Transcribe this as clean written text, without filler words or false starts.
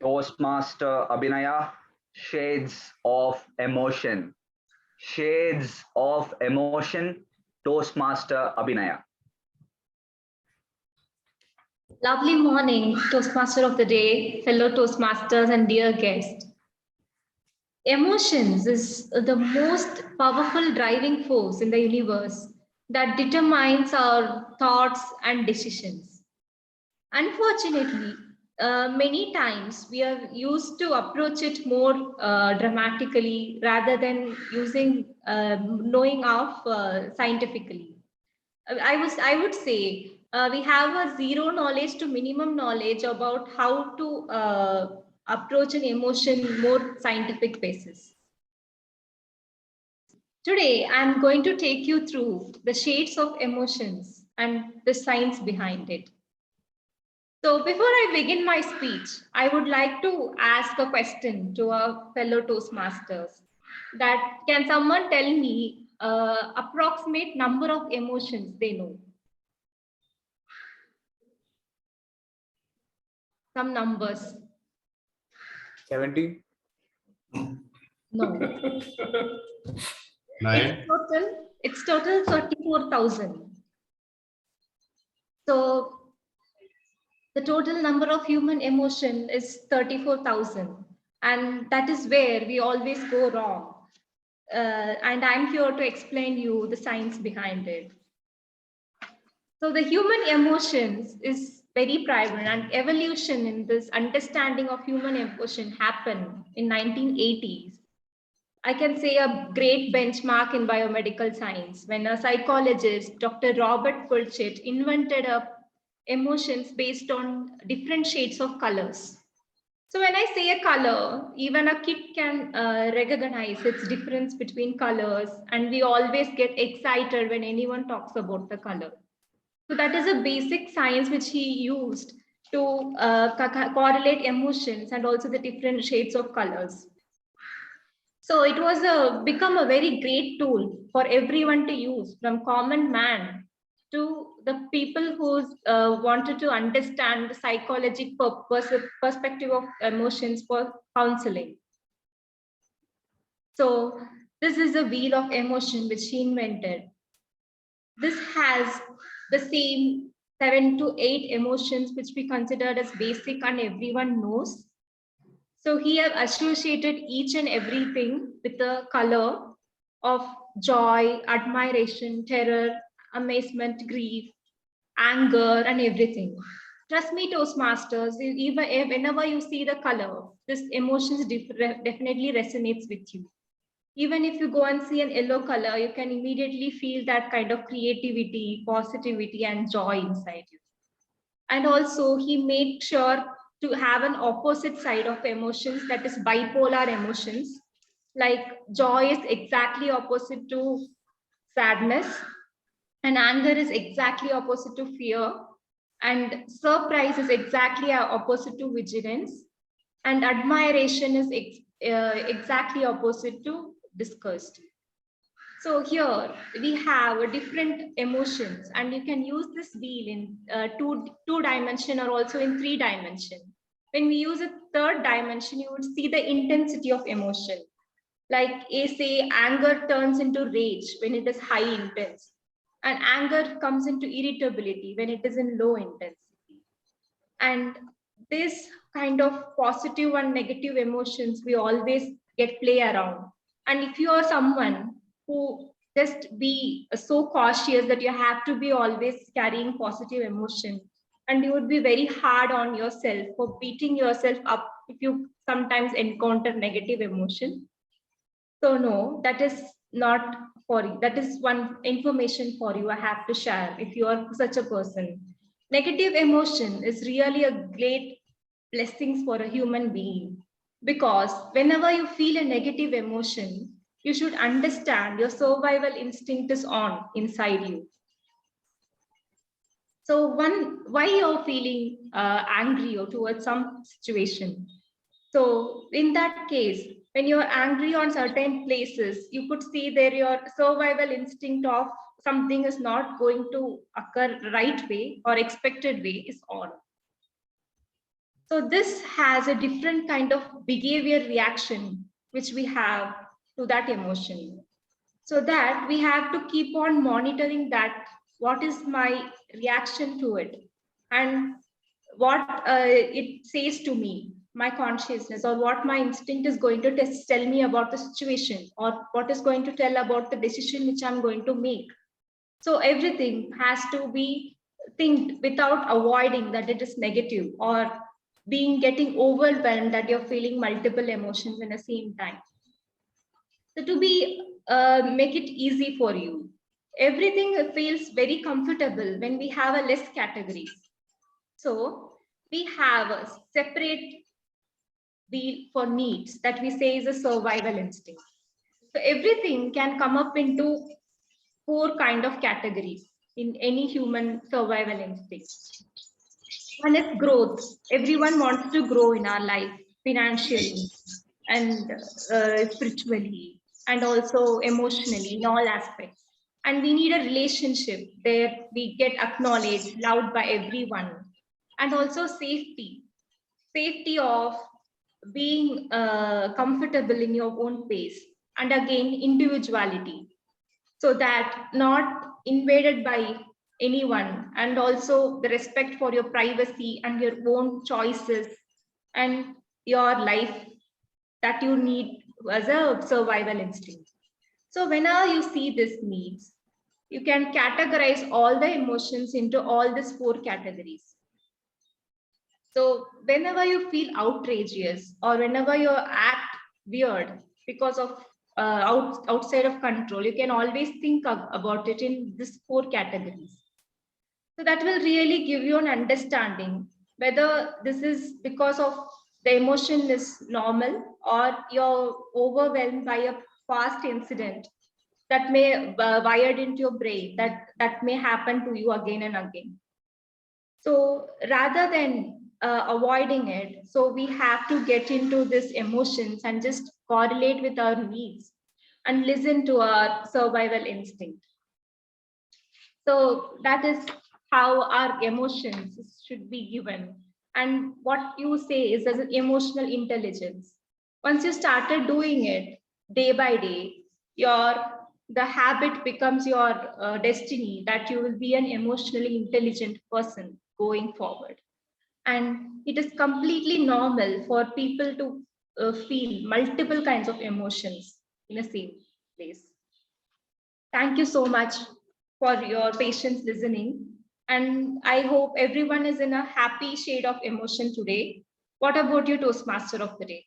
Toastmaster Abinaya, Shades of Emotion. Shades of Emotion, Toastmaster Abinaya. Lovely morning, Toastmaster of the day, fellow Toastmasters and dear guest. Emotions is the most powerful driving force in the universe that determines our thoughts and decisions. Unfortunately, many times we are used to approach it more dramatically rather than using knowing of scientifically. I would say we have a zero knowledge to minimum knowledge about how to approach an emotion more scientific basis. Today, I'm going to take you through the shades of emotions and the science behind it. So before I begin my speech, I would like to ask a question to our fellow Toastmasters. That can someone tell me approximate number of emotions they know? Some numbers. 70? No. 9? It's total 34,000. So the total number of human emotion is 34,000. And that is where we always go wrong. And I'm here to explain you the science behind it. So the human emotions is very private, and evolution in this understanding of human emotion happened in 1980s. I can say a great benchmark in biomedical science when a psychologist, Dr. Robert Fulchit, invented emotions based on different shades of colors. So when I say a color, even a kid can recognize its difference between colors, and we always get excited when anyone talks about the color. So that is a basic science which he used to correlate emotions and also the different shades of colors. So it was become a very great tool for everyone to use, from common man to the people who wanted to understand the psychological perspective of emotions for counseling. So this is a wheel of emotion which he invented. This has the same 7 to 8 emotions which we considered as basic and everyone knows. So he have associated each and everything with the color of joy, admiration, terror, amazement, grief, anger, and everything. Trust me, Toastmasters, even whenever you see the color, this emotions definitely resonates with you. Even if you go and see an yellow color, you can immediately feel that kind of creativity, positivity, and joy inside you. And also, he made sure to have an opposite side of emotions, that is bipolar emotions. Like joy is exactly opposite to sadness, and anger is exactly opposite to fear, and surprise is exactly opposite to vigilance, and admiration is exactly opposite to disgust. So here we have different emotions, and you can use this wheel in two dimension or also in 3 dimension. When we use a 3rd dimension, you would see the intensity of emotion. Like say anger turns into rage when it is high intense, and anger comes into irritability when it is in low intensity. And this kind of positive and negative emotions we always get play around. And if you are someone who just be so cautious that you have to be always carrying positive emotion, and you would be very hard on yourself for beating yourself up if you sometimes encounter negative emotion. So no, that is not for you. That is one information for you I have to share if you are such a person. Negative emotion is really a great blessings for a human being, because whenever you feel a negative emotion, you should understand your survival instinct is on inside you. So why you're feeling angry or towards some situation. So in that case, when you're angry on certain places, you could see there your survival instinct of something is not going to occur right way or expected way is on. So this has a different kind of behavior reaction which we have to that emotion. So that we have to keep on monitoring that what is my reaction to it and what it says to me, my consciousness, or what my instinct is going to tell me about the situation, or what is going to tell about the decision which I'm going to make. So everything has to be think without avoiding that it is negative or being getting overwhelmed that you're feeling multiple emotions in the same time. So to be make it easy for you, everything feels very comfortable when we have a less categories. So we have a separate wheel for needs that we say is a survival instinct. So everything can come up into 4 kind of categories in any human survival instinct. One is growth. Everyone wants to grow in our life financially and spiritually and also emotionally in all aspects. And we need a relationship where we get acknowledged, loved by everyone. And also safety of being comfortable in your own pace. And again, individuality, so that not invaded by anyone, and also the respect for your privacy and your own choices and your life that you need as a survival instinct. So whenever you see these needs, you can categorize all the emotions into all these 4 categories. So whenever you feel outrageous or whenever you act weird because of outside of control, you can always think about it in these 4 categories. So that will really give you an understanding whether this is because of the emotion is normal or you're overwhelmed by a past incident that may wired into your brain that may happen to you again and again. So rather than avoiding it, so we have to get into these emotions and just correlate with our needs and listen to our survival instinct. So that is how our emotions should be given. And what you say is as an emotional intelligence. Once you started doing it day by day, the habit becomes your destiny, that you will be an emotionally intelligent person going forward. And it is completely normal for people to feel multiple kinds of emotions in the same place. Thank you so much for your patience listening. And I hope everyone is in a happy shade of emotion today. What about you, Toastmaster of the Day?